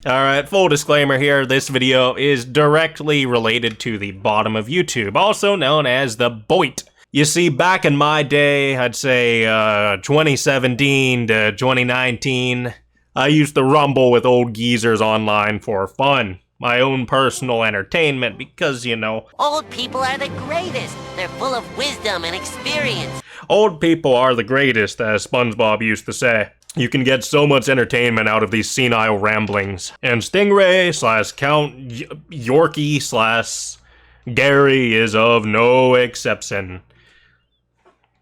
Alright, full disclaimer here, this video is directly related to the bottom of YouTube, also known as the Boit. You see, back in my day, I'd say 2017 to 2019, I used to rumble with old geezers online for fun. My own personal entertainment, because, you know... Old people are the greatest. They're full of wisdom and experience. Old people are the greatest, as SpongeBob used to say. You can get so much entertainment out of these senile ramblings. And Stingray / Count Yorkie / Gary is of no exception.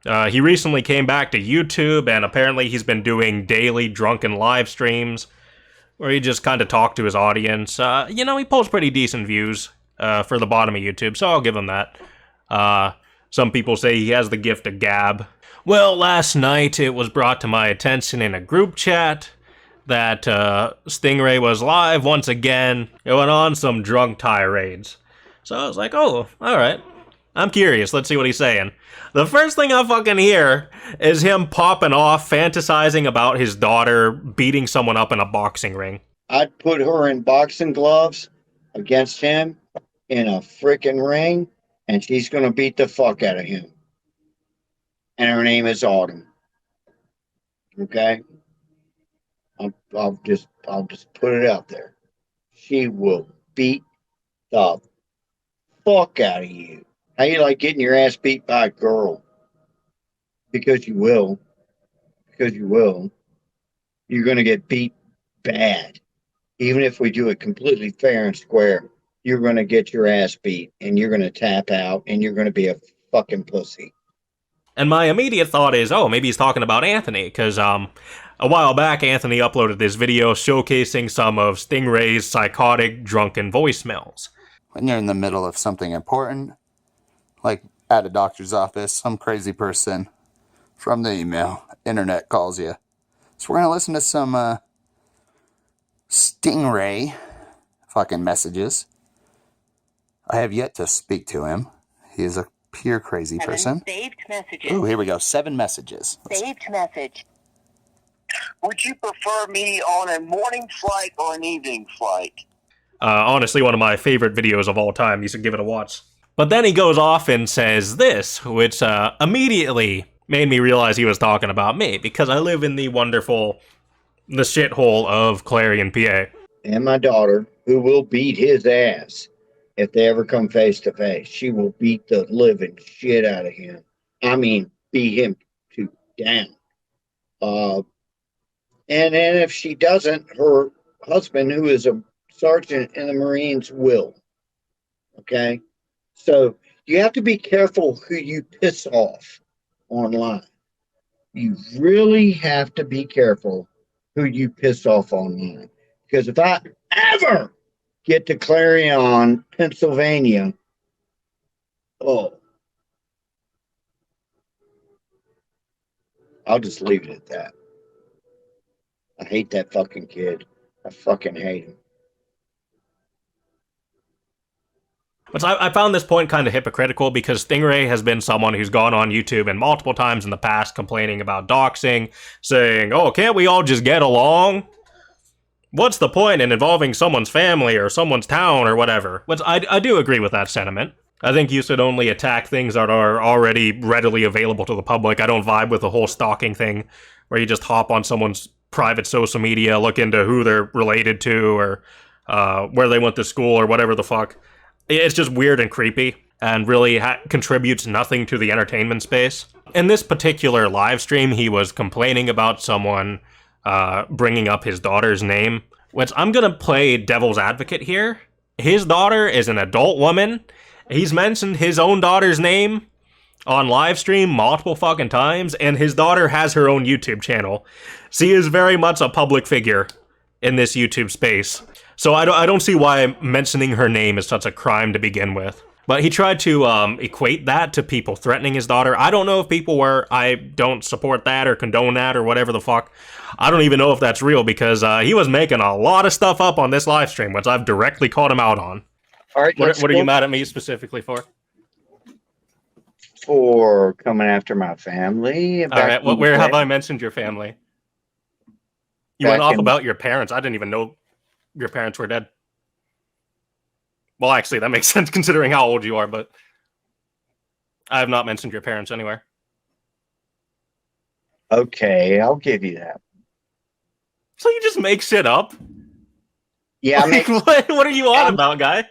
He recently came back to YouTube, and apparently he's been doing daily drunken live streams, where he just kind of talked to his audience. You know, he pulls pretty decent views for the bottom of YouTube, so I'll give him that. Some people say he has the gift of gab. Well, last night it was brought to my attention in a group chat that Stingray was live once again. It went on some drunk tirades. So I was like, oh, alright. I'm curious, let's see what he's saying. The first thing I fucking hear is him popping off, fantasizing about his daughter beating someone up in a boxing ring. I'd put her in boxing gloves against him in a freaking ring, and she's gonna beat the fuck out of him. And her name is Autumn. Okay? I'll just put it out there. She will beat the fuck out of you. How you like getting your ass beat by a girl? Because you will. Because you will. You're going to get beat bad. Even if we do it completely fair and square, you're going to get your ass beat, and you're going to tap out, and you're going to be a fucking pussy. And my immediate thought is, oh, maybe he's talking about Anthony, because a while back, Anthony uploaded this video showcasing some of Stingray's psychotic, drunken voicemails. When you're in the middle of something important, like at a doctor's office, some crazy person from the internet calls you. So we're going to listen to some Stingray fucking messages. I have yet to speak to him. He is a pure crazy person. Saved messages. Ooh, here we go. 7 messages. Saved message. Would you prefer me on a morning flight or an evening flight? Honestly, one of my favorite videos of all time. You should give it a watch. But then he goes off and says this, which immediately made me realize he was talking about me, because I live in the shithole of Clarion, PA. And my daughter, who will beat his ass if they ever come face to face. She will beat the living shit out of him. I mean, beat him to down. And then if she doesn't, her husband, who is a sergeant in the Marines, will. Okay? So you have to be careful who you piss off online. You really have to be careful who you piss off online. Because if I ever get to Clarion, Pennsylvania, oh, I'll just leave it at that. I hate that fucking kid. I fucking hate him. But I found this point kind of hypocritical, because Stingray has been someone who's gone on YouTube and multiple times in the past complaining about doxing, saying, oh, can't we all just get along? What's the point in involving someone's family or someone's town or whatever? Which I do agree with that sentiment. I think you should only attack things that are already readily available to the public. I don't vibe with the whole stalking thing, where you just hop on someone's private social media, look into who they're related to, or where they went to school, or whatever the fuck. It's just weird and creepy, and really contributes nothing to the entertainment space. In this particular live stream, he was complaining about someone bringing up his daughter's name, which I'm gonna play devil's advocate here. His daughter is an adult woman. He's mentioned his own daughter's name on live stream multiple fucking times, and his daughter has her own YouTube channel. She is very much a public figure in this YouTube space. So I don't see why mentioning her name is such a crime to begin with. But he tried to equate that to people threatening his daughter. I don't know if people were. I don't support that or condone that or whatever the fuck. I don't even know if that's real, because he was making a lot of stuff up on this live stream, which I've directly called him out on. All right, What are you mad at me specifically for? For coming after my family. All right, where have I mentioned your family? You went off about your parents. I didn't even know. your parents were dead. Well, actually, that makes sense considering how old you are, but I have not mentioned your parents anywhere. Okay, I'll give you that. So you just make shit up? Yeah, Like, what are you on about, guy?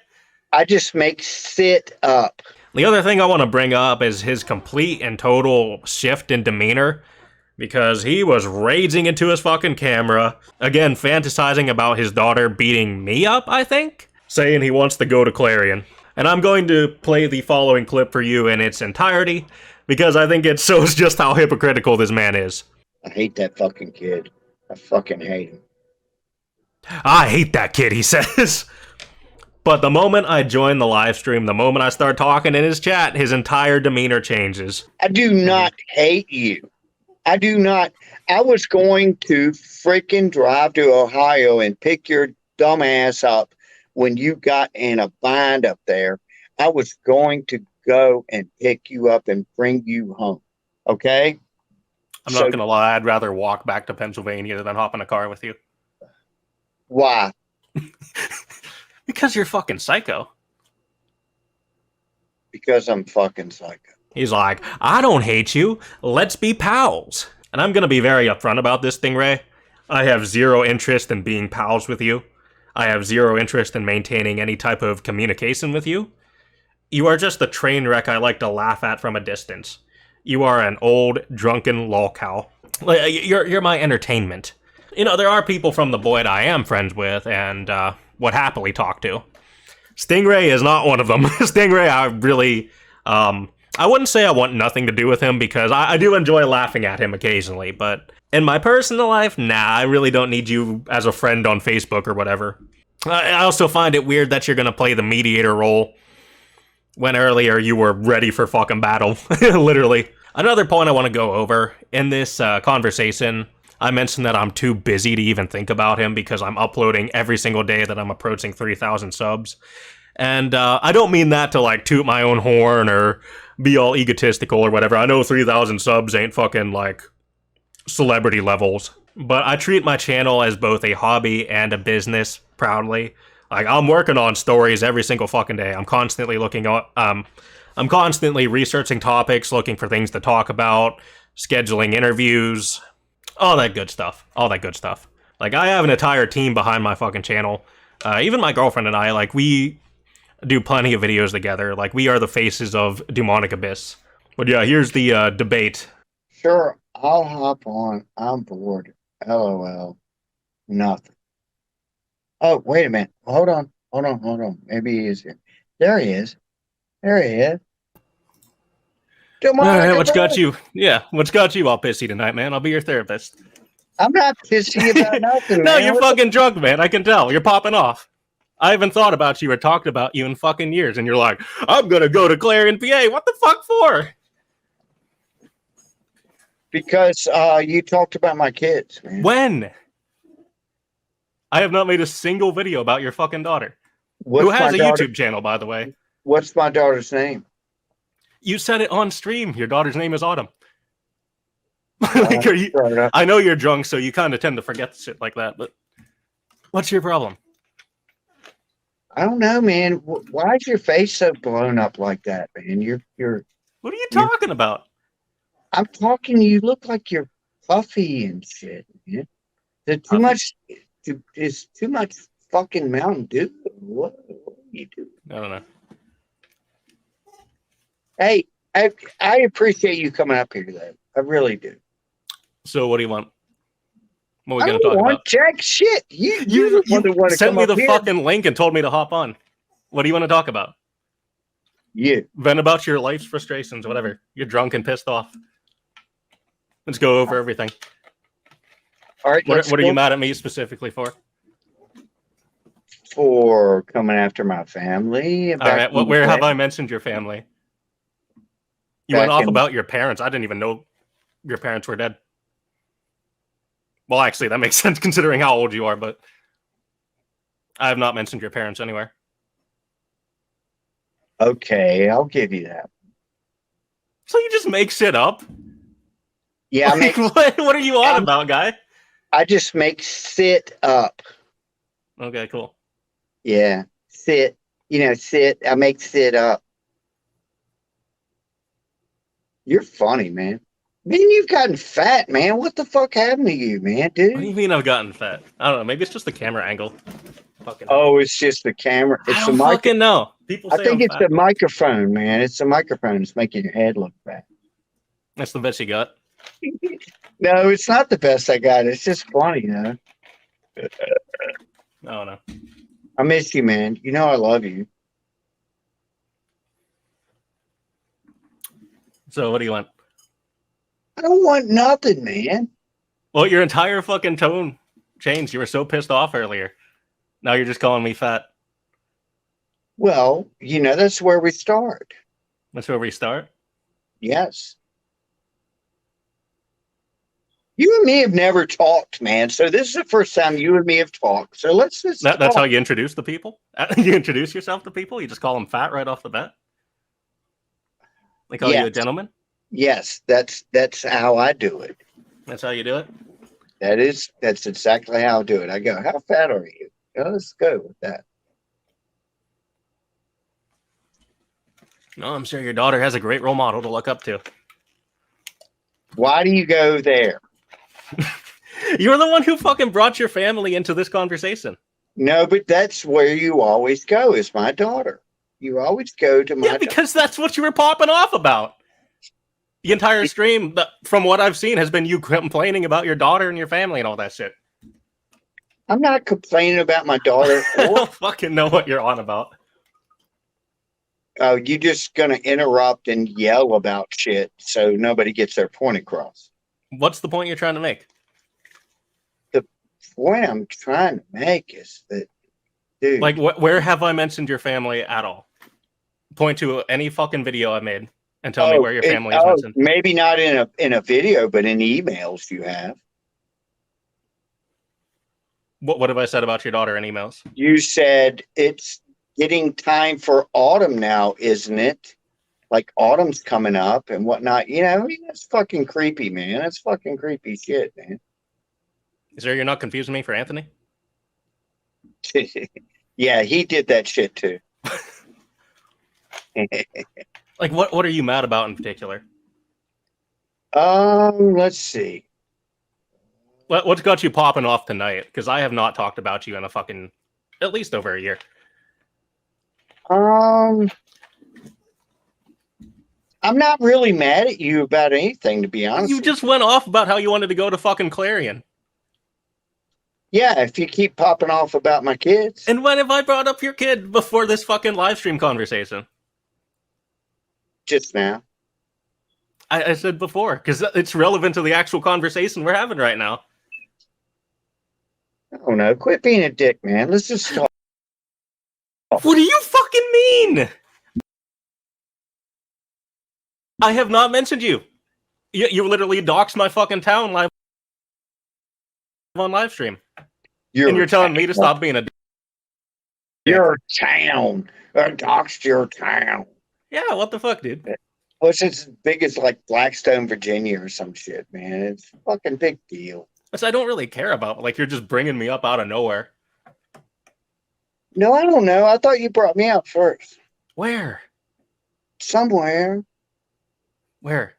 I just make shit up. The other thing I want to bring up is his complete and total shift in demeanor, because he was raging into his fucking camera, again, fantasizing about his daughter beating me up, I think, saying he wants to go to Clarion. And I'm going to play the following clip for you in its entirety, because I think it shows just how hypocritical this man is. I hate that fucking kid. I fucking hate him. I hate that kid, he says. But the moment I join the live stream, the moment I start talking in his chat, his entire demeanor changes. I do not hate you. I do not. I was going to freaking drive to Ohio and pick your dumb ass up when you got in a bind up there. I was going to go and pick you up and bring you home. Okay? I'm not going to lie, I'd rather walk back to Pennsylvania than hop in a car with you. Why? Because you're fucking psycho. Because I'm fucking psycho. He's like, I don't hate you. Let's be pals. And I'm going to be very upfront about this, Stingray. I have zero interest in being pals with you. I have zero interest in maintaining any type of communication with you. You are just the train wreck I like to laugh at from a distance. You are an old, drunken lolcow. You're my entertainment. You know, there are people from the Boyd I am friends with and would happily talk to. Stingray is not one of them. Stingray, I really... I wouldn't say I want nothing to do with him because I do enjoy laughing at him occasionally, but in my personal life, nah, I really don't need you as a friend on Facebook or whatever. I also find it weird that you're going to play the mediator role when earlier you were ready for fucking battle, literally. Another point I want to go over in this conversation, I mentioned that I'm too busy to even think about him because I'm uploading every single day that I'm approaching 3,000 subs. And I don't mean that to like toot my own horn or be all egotistical or whatever. I know 3,000 subs ain't fucking like celebrity levels, but I treat my channel as both a hobby and a business proudly. Like, I'm working on stories every single fucking day. I'm constantly looking at, I'm constantly researching topics, looking for things to talk about, scheduling interviews, all that good stuff. All that good stuff. Like, I have an entire team behind my fucking channel. Even my girlfriend and I, like, we do plenty of videos together. Like, we are the faces of Dewmonic Abyss. But yeah, here's the debate. Sure, I'll hop on. I'm bored. LOL. Nothing. Oh, wait a minute. Hold on. Maybe he is here. There he is. There he is. Alright, what's got you? Yeah, what's got you all pissy tonight, man? I'll be your therapist. I'm not pissy about nothing, No, man. you're fucking drunk, man. I can tell. You're popping off. I haven't thought about you or talked about you in fucking years, and you're like, I'm gonna go to Clarion, PA. What the fuck for? Because you talked about my kids, man. When? I have not made a single video about your fucking daughter. What's Who has my a daughter- YouTube channel, by the way. What's my daughter's name? You said it on stream. Your daughter's name is Autumn. Fair enough. I know you're drunk, so you kind of tend to forget shit like that, but what's your problem? I don't know, man. Why is your face so blown up like that, man? You're. What are you talking about? I'm talking. You look like you're puffy and shit, man. There's too much. There's too much fucking Mountain Dew. What are you doing? I don't know. Hey, I appreciate you coming up here today. I really do. So what do you want? What are we I going to don't talk want about? jack shit. You want to sent come me up the here. fucking link and told me to hop on. What do you want to talk about? You. Vent about your life's frustrations, whatever. You're drunk and pissed off. Let's go over everything. All right. What are you mad at me specifically for? For coming after my family? All right. Where have I mentioned your family? You went off about your parents. I didn't even know your parents were dead. Well, actually, that makes sense considering how old you are, but I have not mentioned your parents anywhere. Okay, I'll give you that. So you just make shit up? Yeah, Like, what are you on about, guy? I just make shit up. Okay, cool. Yeah. Sit. Sit. I make sit up. You're funny, man. Man, you've gotten fat, man. What the fuck happened to you, man, What do you dude? mean I've gotten fat? I don't know. Maybe it's just the camera angle. Fucking hell. Oh, it's just the camera. I It's the don't mic. fucking know. People I say think I'm it's fat. the microphone, man. It's the microphone that's making your head look fat. That's the best you got. No, it's not the best I got. It's just funny, though. I don't know. I miss you, man. You know I love you. So what do you want? I don't want nothing, man. Well, your entire fucking tone changed. You were so pissed off earlier. Now you're just calling me fat. Well, that's where we start. That's where we start. Yes. You and me have never talked, man. So this is the first time you and me have talked. So let's just That's talk. how you introduce the people? You introduce yourself to people? You just call them fat right off the bat? They call you a Yes. gentleman? Yes, that's how I do it. That's how you do it? That's exactly how I do it. I go, how fat are you? Let's go with that. No, I'm sure your daughter has a great role model to look up to. Why do you go there? You're the one who fucking brought your family into this conversation. No, but that's where you always go, is my daughter. You always go to my Yeah, because that's what you were popping off about. The entire stream, from what I've seen, has been you complaining about your daughter and your family and all that shit. I'm not complaining about my daughter. I don't fucking know what you're on about. Oh, you're just going to interrupt and yell about shit so nobody gets their point across. What's the point you're trying to make? The point I'm trying to make is that, dude. Like, where have I mentioned your family at all? Point to any fucking video I made and tell me where your family is mentioned. Maybe not in a video, but in emails you have. What have I said about your daughter in emails? You said it's getting time for autumn now, isn't it? Like autumn's coming up and whatnot. That's fucking creepy, man. That's fucking creepy shit, man. Is there you're not confusing me for Anthony? Yeah, he did that shit too. Like, what are you mad about in particular? Let's see. What's got you popping off tonight? Because I have not talked about you in a fucking at least over a year. I'm not really mad at you about anything, to be honest. You just went off about how you wanted to go to fucking Clarion. Yeah, if you keep popping off about my kids. And when have I brought up your kid before this fucking live stream conversation? Just now. I said before, because it's relevant to the actual conversation we're having right now. Oh no, quit being a dick, man. Let's just talk. What do you fucking mean? I have not mentioned you. You literally doxed my fucking town live on live stream. And you're telling me to stop being a dick. Your town. Doxed your town. Yeah, what the fuck, dude? What's as big as like Blackstone, Virginia or some shit, man. It's a fucking big deal. Which I don't really care about. Like, you're just bringing me up out of nowhere. No, I don't know. I thought you brought me out first. Where? Somewhere. Where?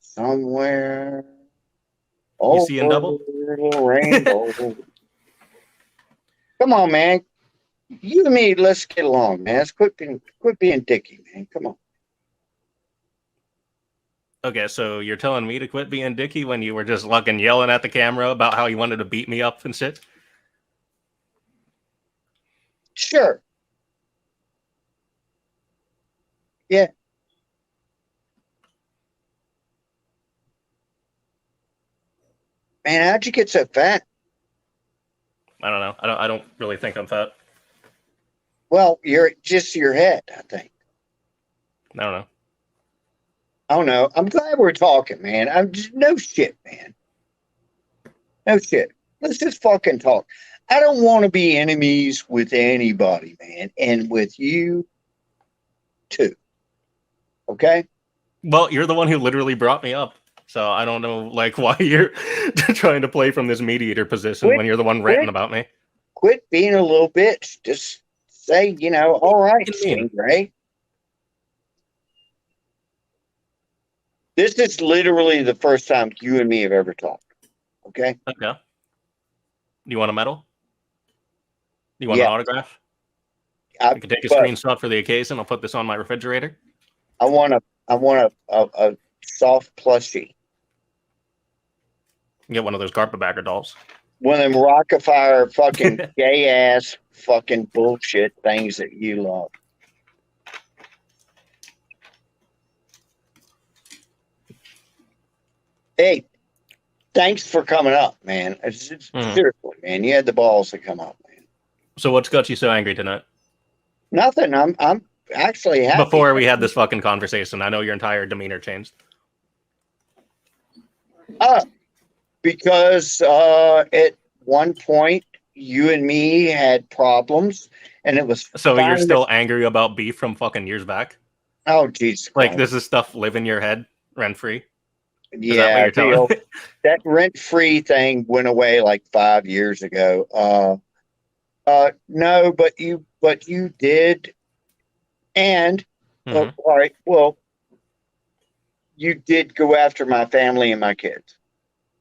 Somewhere. You seeing double? Rainbow. Come on, man. You and me, let's get along, man. Let's quit being dicky, man. Come on. Okay, so you're telling me to quit being dicky when you were just fucking yelling at the camera about how you wanted to beat me up and shit? Sure. Yeah. Man, how'd you get so fat? I don't know. I don't really think I'm fat. Well, you're just your head, I think. I don't know. I don't know. I'm glad we're talking, man. I'm just no shit, man. No shit. Let's just fucking talk. I don't want to be enemies with anybody, man, and with you too. Okay? Well, you're the one who literally brought me up. So I don't know, like, why you're trying to play from this mediator position when you're the one ranting about me. quit being a little bitch. Just say, all right, What do you mean? Stingray. This is literally the first time you and me have ever talked. Okay? Okay. Do you want a medal? Do you want Yeah. an autograph? I can take a but screenshot for the occasion. I'll put this on my refrigerator. I want a soft plushie. Get one of those carpetbagger dolls. One of them Rockefeller fucking gay ass fucking bullshit things that you love. Hey, thanks for coming up, man. Seriously, man, you had the balls to come up, man. So what's got you so angry tonight? Nothing. I'm actually happy. Before we had this fucking conversation, I know your entire demeanor changed. Because at one point you and me had problems, and it was So you're still angry about beef from fucking years back? Oh, Jesus Like Christ. this is stuff live in your head rent free? Yeah, that rent-free thing went away like 5 years ago. No, but you did, and all right. Well, you did go after my family and my kids,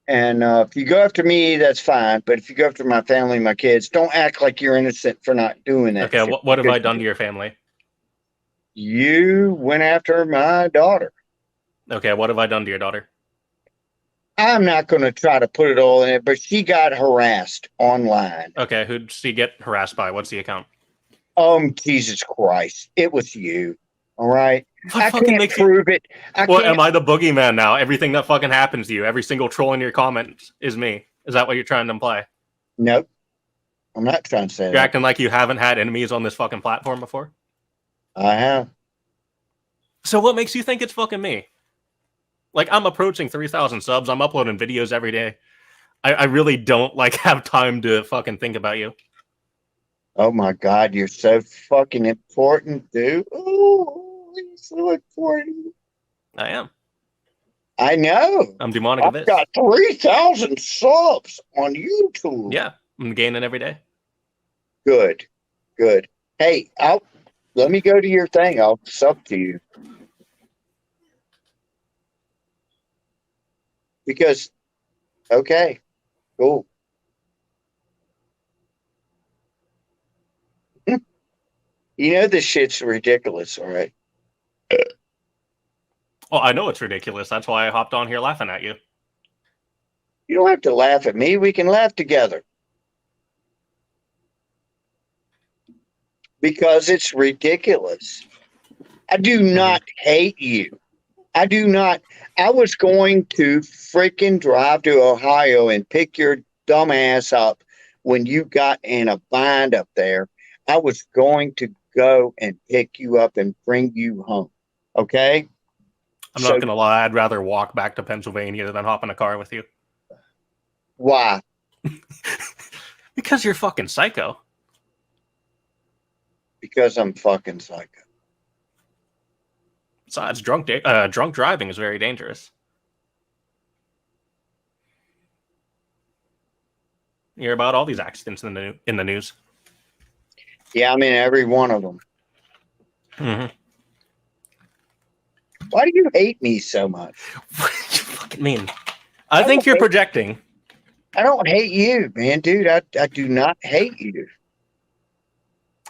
and if you go after me, that's fine. But if you go after my family and my kids, don't act like you're innocent for not doing that. Okay, what have I done to your family? You went after my daughter. Okay, what have I done to your daughter? I'm not going to try to put it all in it, but she got harassed online. Okay, who'd she get harassed by? What's the account? Jesus Christ. It was you. All right? What I can't prove it. Am I the boogeyman now? Everything that fucking happens to you, every single troll in your comments is me. Is that what you're trying to imply? Nope. I'm not trying to say that. You're acting like you haven't had enemies on this fucking platform before? I have. So what makes you think it's fucking me? Like, I'm approaching 3,000 subs. I'm uploading videos every day. I really don't, have time to fucking think about you. Oh, my God. You're so fucking important, dude. Oh, you're so important. I am. I know. I'm Dewmonic of this. I've got 3,000 subs on YouTube. Yeah, I'm gaining every day. Good. Hey, let me go to your thing. I'll sub to you. Because, okay, cool. This shit's ridiculous, all right? Oh, I know it's ridiculous. That's why I hopped on here laughing at you. You don't have to laugh at me. We can laugh together. Because it's ridiculous. I do not hate you. I do not. I was going to freaking drive to Ohio and pick your dumb ass up when you got in a bind up there. I was going to go and pick you up and bring you home. Okay? I'm not going to lie. I'd rather walk back to Pennsylvania than hop in a car with you. Why? Because you're fucking psycho. Because I'm fucking psycho. Besides, drunk driving is very dangerous. You hear about all these accidents in the news. Yeah, I'm in every one of them. Mm-hmm. Why do you hate me so much? What do you fucking mean? I think you're projecting. I don't hate you, man, dude. I do not hate you.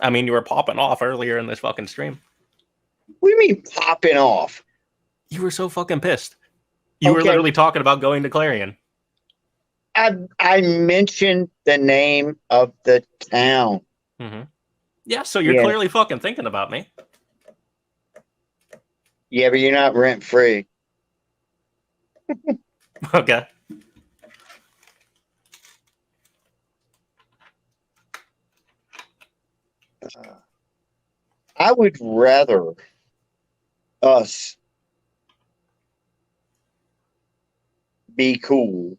I mean, you were popping off earlier in this fucking stream. What do you mean popping off? You were so fucking pissed. You were literally talking about going to Clarion. I mentioned the name of the town. Mm-hmm. Yeah, so you're clearly fucking thinking about me. Yeah, but you're not rent free. Okay. I would rather us be cool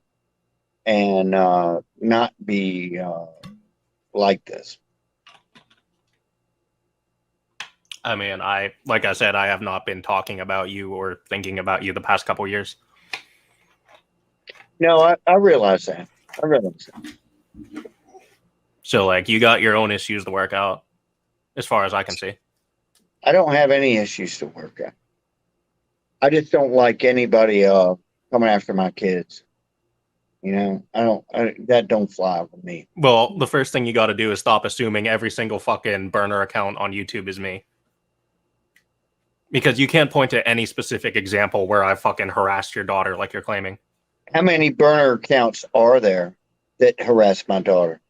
and not be like this. I mean, like I said, I have not been talking about you or thinking about you the past couple years. No, I realize that. So, like, you got your own issues to work out, as far as I can see. I don't have any issues to work out. I just don't like anybody coming after my kids. You know, that don't fly with me. Well, the first thing you got to do is stop assuming every single fucking burner account on YouTube is me. Because you can't point to any specific example where I fucking harassed your daughter like you're claiming. How many burner accounts are there that harass my daughter?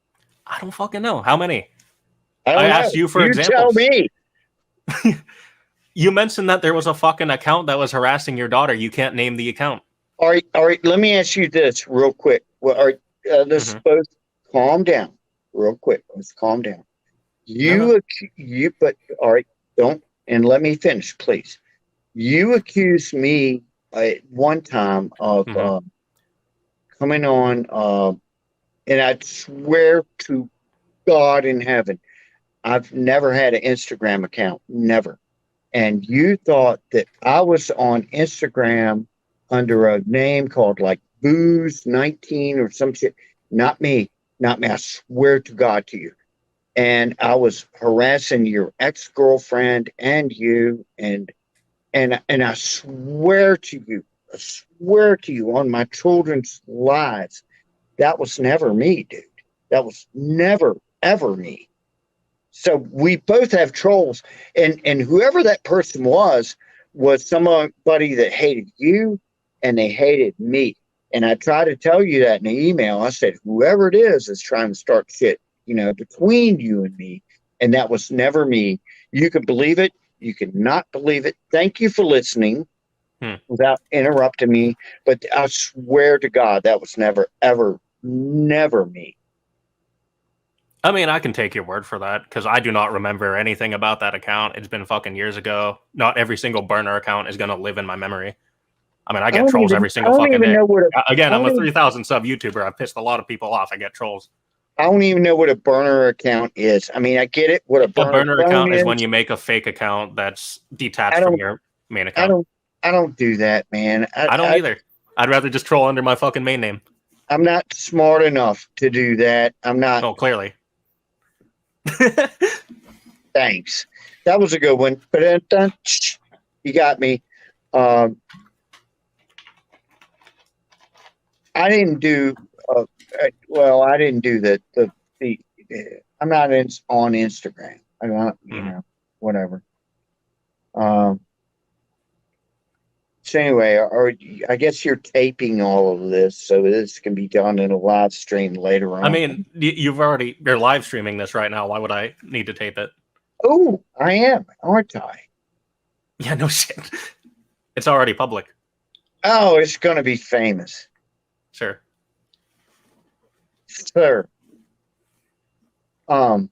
I don't fucking know. How many? I don't know. asked you for you examples. Tell me. You mentioned that there was a fucking account that was harassing your daughter. You can't name the account. All right. Let me ask you this real quick. Well, let's both calm down, real quick. Let's calm down. But all right, don't. And let me finish, please. You accused me at one time of coming on, and I swear to God in heaven, I've never had an Instagram account, never. And you thought that I was on Instagram under a name called like Booze19 or some shit. Not me. I swear to God to you. And I was harassing your ex-girlfriend and you, and I swear to you on my children's lives, that was never me, dude. That was never, ever me. So we both have trolls, and whoever that person was somebody that hated you, and they hated me. And I tried to tell you that in the email. I said, whoever it is trying to start shit, between you and me. And that was never me. You can believe it. You cannot believe it. Thank you for listening without interrupting me. But I swear to God, that was never, ever, never me. I mean, I can take your word for that, because I do not remember anything about that account. It's been fucking years ago. Not every single burner account is going to live in my memory. I mean, I get trolls every single fucking day. Again, I'm a 3,000 sub YouTuber. I've pissed a lot of people off. I get trolls. I don't even know what a burner account is. I mean, I get it. What a burner account is when you make a fake account that's detached from your main account. I don't do that, man. I don't either. I'd rather just troll under my fucking main name. I'm not smart enough to do that. I'm not. Oh, clearly. Thanks. That was a good one. You got me. I didn't do. I didn't do the. I'm not on Instagram. I'm not. Whatever. So anyway, I guess you're taping all of this, so this can be done in a live stream later on. I mean, you're live streaming this right now. Why would I need to tape it? Oh, I am, aren't I? Yeah, no shit. It's already public. Oh, it's going to be famous. Sure. Sir. Well,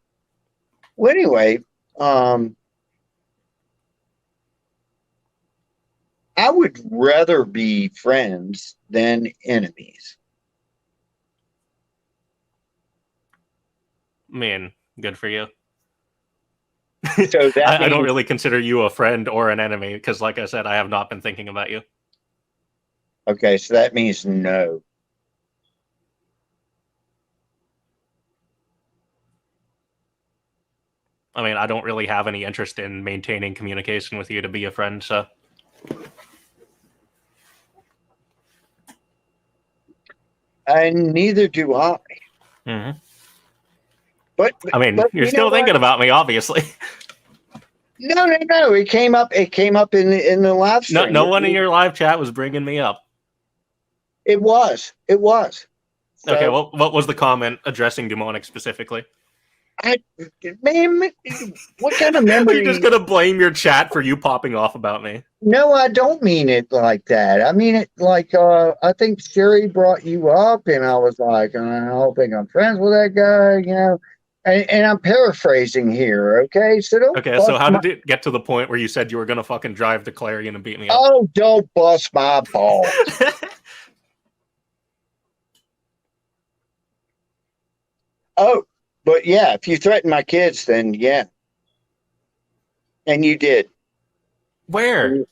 anyway, I would rather be friends than enemies. I mean, good for you. So that I don't really consider you a friend or an enemy, because like I said, I have not been thinking about you. Okay, so that means no. I mean, I don't really have any interest in maintaining communication with you to be a friend, so... And neither do I. Mm-hmm. But I mean, you're still thinking about me, obviously. No. It came up in the live stream. No one in your live chat was bringing me up. It was. So, okay, well, what was the comment addressing Dewmonic specifically? Man, what kind of memory? You're just gonna blame your chat for you popping off about me? No, I don't mean it like that. I mean it like I think Sherry brought you up, and I was like, I don't think I'm friends with that guy, And I'm paraphrasing here, okay? So don't. Okay, so how did it get to the point where you said you were gonna fucking drive to Clarion and beat me up? Oh, don't bust my balls. Oh, but yeah, if you threaten my kids, then yeah. And you did. Where?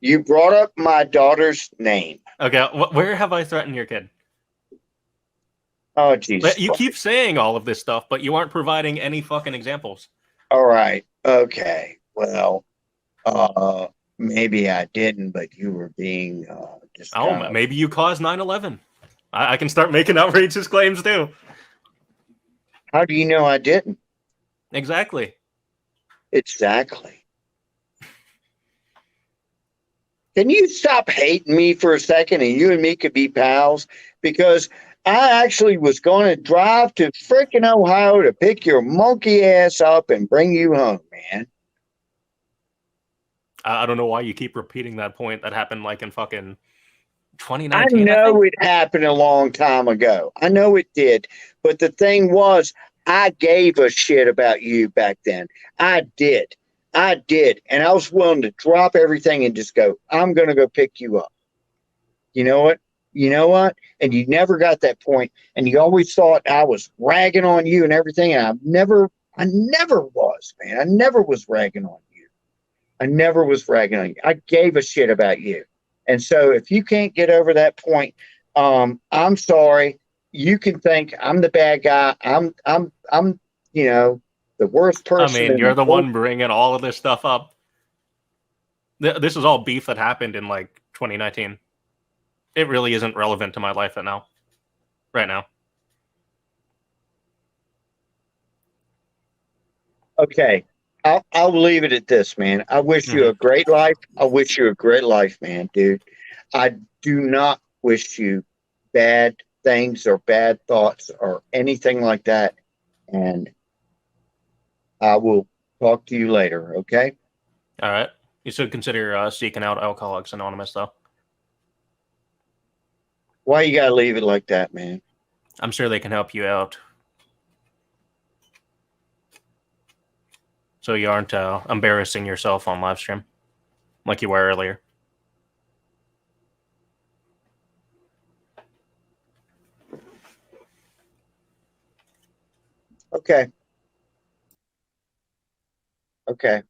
You brought up my daughter's name. Okay, where have I threatened your kid? Oh, Jesus. You keep saying all of this stuff, but you aren't providing any fucking examples. All right. Okay. Well, maybe I didn't, but you were being just Oh, kind of. maybe you caused 9/11. I can start making outrageous claims too. How do you know I didn't? Exactly. Exactly. Can you stop hating me for a second and you and me could be pals? Because I actually was going to drive to freaking Ohio to pick your monkey ass up and bring you home, man. I don't know why you keep repeating that point. That happened like in fucking I 2019, I know think. it happened a long time ago. I know it did. But the thing was, I gave a shit about you back then. I did. I did. And I was willing to drop everything and just go, I'm going to go pick you up. You know what? You know what? And you never got that point. And you always thought I was ragging on you and everything. And I never was, man. I never was ragging on you. I never was ragging on you. I gave a shit about you. And so if you can't get over that point, I'm sorry. You can think I'm the bad guy. I'm, the worst I person mean, in you're the the whole. one bringing all of this stuff up. This is all beef that happened in like 2019. It really isn't relevant to my life right now. Okay. I'll leave it at this, man. I wish you a great life. I wish you a great life, man, dude. I do not wish you bad things or bad thoughts or anything like that. And I will talk to you later, okay? All right. You should consider seeking out Alcoholics Anonymous, though. Why you gotta leave it like that, man? I'm sure they can help you out. So you aren't embarrassing yourself on live stream like you were earlier. Okay. Okay.